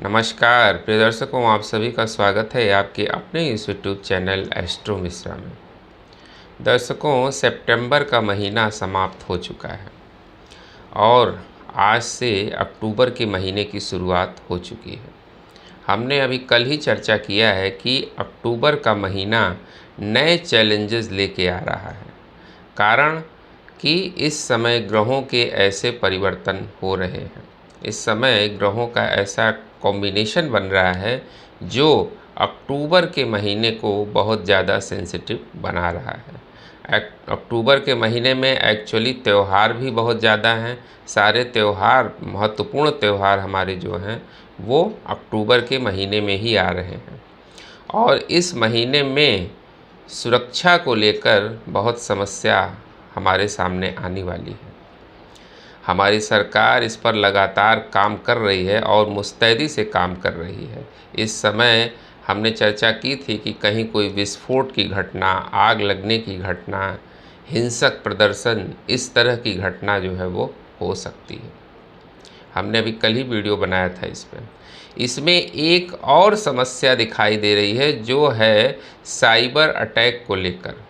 नमस्कार प्रिय दर्शकों, आप सभी का स्वागत है आपके अपने इस यूट्यूब चैनल एस्ट्रो मिश्रा में। दर्शकों, सितंबर का महीना समाप्त हो चुका है और आज से अक्टूबर के महीने की शुरुआत हो चुकी है। हमने अभी कल ही चर्चा किया है कि अक्टूबर का महीना नए चैलेंजेस लेके आ रहा है। कारण कि इस समय ग्रहों के ऐसे परिवर्तन हो रहे हैं। इस समय ग्रहों का ऐसा कॉम्बिनेशन बन रहा है जो अक्टूबर के महीने को बहुत ज़्यादा सेंसिटिव बना रहा है। अक्टूबर के महीने में एक्चुअली त्यौहार भी बहुत ज़्यादा हैं। सारे त्यौहार, महत्वपूर्ण त्यौहार हमारे जो हैं वो अक्टूबर के महीने में ही आ रहे हैं और इस महीने में सुरक्षा को लेकर बहुत समस्या हमारे सामने आने वाली है। हमारी सरकार इस पर लगातार काम कर रही है और मुस्तैदी से काम कर रही है। इस समय हमने चर्चा की थी कि कहीं कोई विस्फोट की घटना, आग लगने की घटना, हिंसक प्रदर्शन, इस तरह की घटना जो है वो हो सकती है। हमने अभी कल ही वीडियो बनाया था इसमें एक और समस्या दिखाई दे रही है जो है साइबर अटैक को लेकर।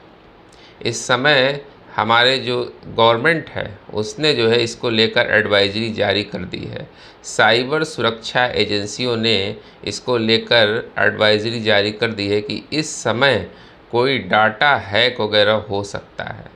इस समय हमारे जो गवर्नमेंट है उसने जो है इसको लेकर एडवाइजरी जारी कर दी है। साइबर सुरक्षा एजेंसियों ने इसको लेकर एडवाइजरी जारी कर दी है कि इस समय कोई डाटा हैक वगैरह हो सकता है।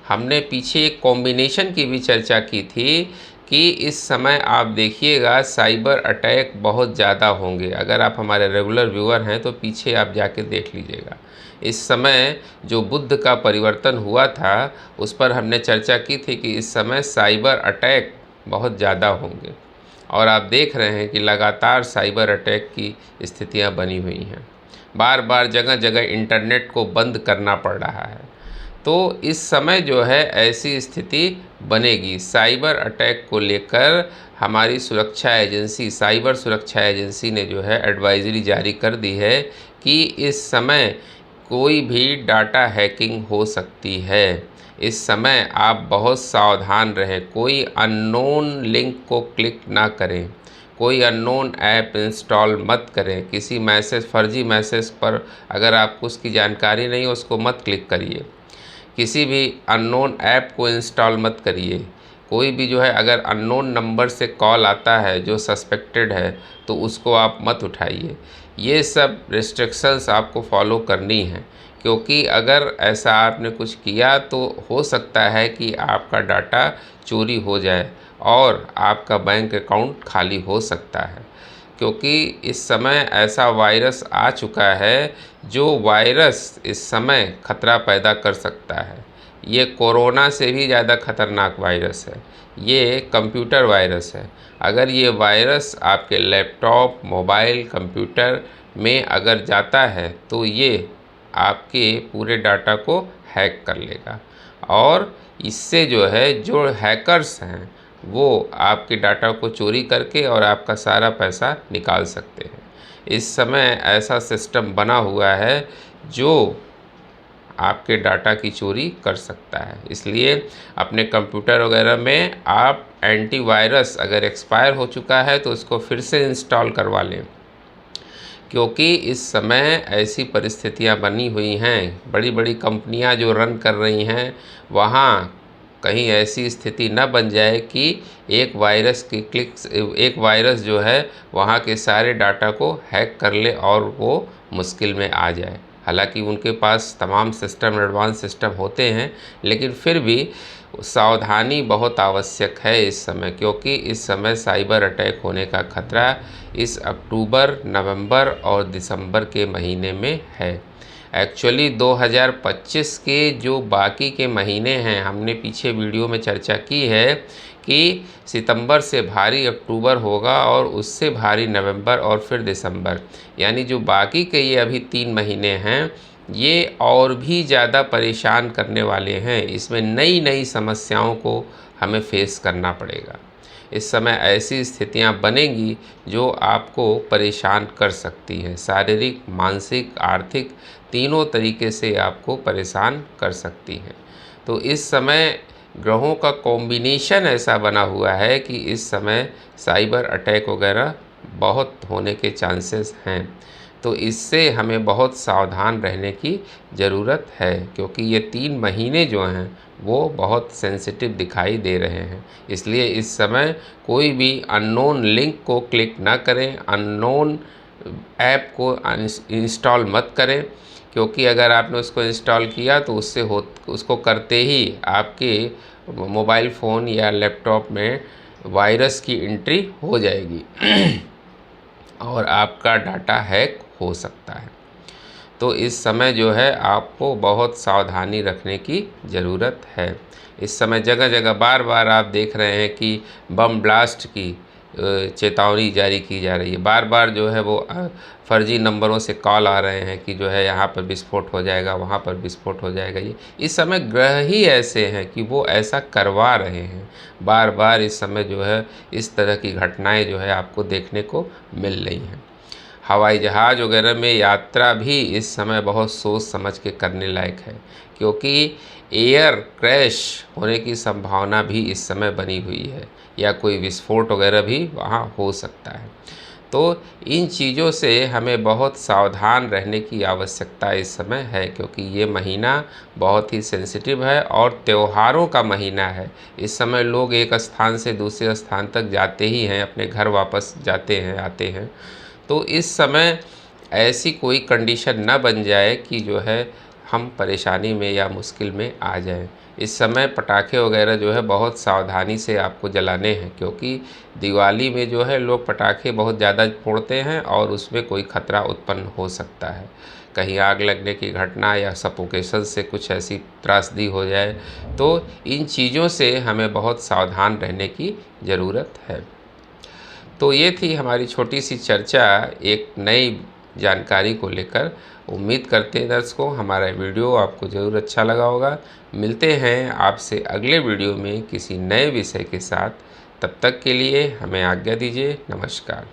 हमने पीछे एक कॉम्बिनेशन की भी चर्चा की थी कि इस समय आप देखिएगा साइबर अटैक बहुत ज़्यादा होंगे। अगर आप हमारे रेगुलर व्यूअर हैं तो पीछे आप जाके देख लीजिएगा। इस समय जो बुध का परिवर्तन हुआ था उस पर हमने चर्चा की थी कि इस समय साइबर अटैक बहुत ज़्यादा होंगे और आप देख रहे हैं कि लगातार साइबर अटैक की स्थितियां बनी हुई हैं। बार बार जगह जगह इंटरनेट को बंद करना पड़ रहा है। तो इस समय जो है ऐसी स्थिति बनेगी। साइबर अटैक को लेकर हमारी सुरक्षा एजेंसी, साइबर सुरक्षा एजेंसी ने जो है एडवाइजरी जारी कर दी है कि इस समय कोई भी डाटा हैकिंग हो सकती है। इस समय आप बहुत सावधान रहें। कोई अननोन लिंक को क्लिक ना करें, कोई अननोन ऐप इंस्टॉल मत करें। किसी मैसेज, फर्जी मैसेज पर अगर आपको उसकी जानकारी नहीं, उसको मत क्लिक करिए। किसी भी अननोन ऐप को इंस्टॉल मत करिए। कोई भी जो है अगर अननोन नंबर से कॉल आता है जो सस्पेक्टेड है तो उसको आप मत उठाइए। ये सब रिस्ट्रिक्शंस आपको फॉलो करनी है, क्योंकि अगर ऐसा आपने कुछ किया तो हो सकता है कि आपका डाटा चोरी हो जाए और आपका बैंक अकाउंट खाली हो सकता है। क्योंकि इस समय ऐसा वायरस आ चुका है जो वायरस इस समय खतरा पैदा कर सकता है। ये कोरोना से भी ज़्यादा खतरनाक वायरस है। ये कंप्यूटर वायरस है। अगर ये वायरस आपके लैपटॉप, मोबाइल, कंप्यूटर में अगर जाता है तो ये आपके पूरे डाटा को हैक कर लेगा और इससे जो है जो हैकर्स हैं वो आपके डाटा को चोरी करके और आपका सारा पैसा निकाल सकते हैं। इस समय ऐसा सिस्टम बना हुआ है जो आपके डाटा की चोरी कर सकता है। इसलिए अपने कंप्यूटर वगैरह में आप एंटीवायरस अगर एक्सपायर हो चुका है तो उसको फिर से इंस्टॉल करवा लें, क्योंकि इस समय ऐसी परिस्थितियां बनी हुई हैं। बड़ी बड़ी कंपनियां जो रन कर रही हैं वहाँ कहीं ऐसी स्थिति न बन जाए कि एक वायरस जो है वहाँ के सारे डाटा को हैक कर ले और वो मुश्किल में आ जाए। हालांकि उनके पास तमाम सिस्टम, एडवांस सिस्टम होते हैं, लेकिन फिर भी सावधानी बहुत आवश्यक है इस समय, क्योंकि इस समय साइबर अटैक होने का खतरा इस अक्टूबर, नवंबर और दिसंबर के महीने में है। एक्चुअली 2025 के जो बाकी के महीने हैं, हमने पीछे वीडियो में चर्चा की है कि सितंबर से भारी अक्टूबर होगा और उससे भारी नवंबर और फिर दिसंबर, यानी जो बाकी के ये अभी 3 महीने हैं ये और भी ज़्यादा परेशान करने वाले हैं। इसमें नई नई समस्याओं को हमें फेस करना पड़ेगा। इस समय ऐसी स्थितियां बनेंगी जो आपको परेशान कर सकती हैं। शारीरिक, मानसिक, आर्थिक तीनों तरीके से आपको परेशान कर सकती हैं। तो इस समय ग्रहों का कॉम्बिनेशन ऐसा बना हुआ है कि इस समय साइबर अटैक वगैरह बहुत होने के चांसेस हैं। तो इससे हमें बहुत सावधान रहने की ज़रूरत है, क्योंकि ये 3 महीने जो हैं वो बहुत सेंसिटिव दिखाई दे रहे हैं। इसलिए इस समय कोई भी अननोन लिंक को क्लिक ना करें, अननोन ऐप को इंस्टॉल मत करें, क्योंकि अगर आपने उसको इंस्टॉल किया तो उसको करते ही आपके मोबाइल फ़ोन या लैपटॉप में वायरस की एंट्री हो जाएगी और आपका डाटा हैक हो सकता है। तो इस समय जो है आपको बहुत सावधानी रखने की ज़रूरत है। इस समय जगह जगह बार बार आप देख रहे हैं कि बम ब्लास्ट की चेतावनी जारी की जा रही है। बार बार जो है वो फर्जी नंबरों से कॉल आ रहे हैं कि जो है यहाँ पर विस्फोट हो जाएगा, वहाँ पर विस्फोट हो जाएगा। ये इस समय ग्रह ही ऐसे हैं कि वो ऐसा करवा रहे हैं। बार बार इस समय जो है इस तरह की घटनाएं जो है आपको देखने को मिल रही हैं। हवाई जहाज़ वगैरह में यात्रा भी इस समय बहुत सोच समझ के करने लायक है, क्योंकि एयर क्रैश होने की संभावना भी इस समय बनी हुई है या कोई विस्फोट वगैरह भी वहाँ हो सकता है। तो इन चीज़ों से हमें बहुत सावधान रहने की आवश्यकता इस समय है, क्योंकि ये महीना बहुत ही सेंसिटिव है और त्योहारों का महीना है। इस समय लोग एक स्थान से दूसरे स्थान तक जाते ही हैं, अपने घर वापस जाते हैं, आते हैं। तो इस समय ऐसी कोई कंडीशन न बन जाए कि जो है हम परेशानी में या मुश्किल में आ जाएं। इस समय पटाखे वगैरह जो है बहुत सावधानी से आपको जलाने हैं, क्योंकि दिवाली में जो है लोग पटाखे बहुत ज़्यादा फोड़ते हैं और उसमें कोई ख़तरा उत्पन्न हो सकता है। कहीं आग लगने की घटना या सफोकेशन से कुछ ऐसी त्रासदी हो जाए, तो इन चीज़ों से हमें बहुत सावधान रहने की ज़रूरत है। तो ये थी हमारी छोटी सी चर्चा एक नई जानकारी को लेकर। उम्मीद करते हैं दर्शकों हमारा वीडियो आपको ज़रूर अच्छा लगा होगा। मिलते हैं आपसे अगले वीडियो में किसी नए विषय के साथ। तब तक के लिए हमें आज्ञा दीजिए। नमस्कार।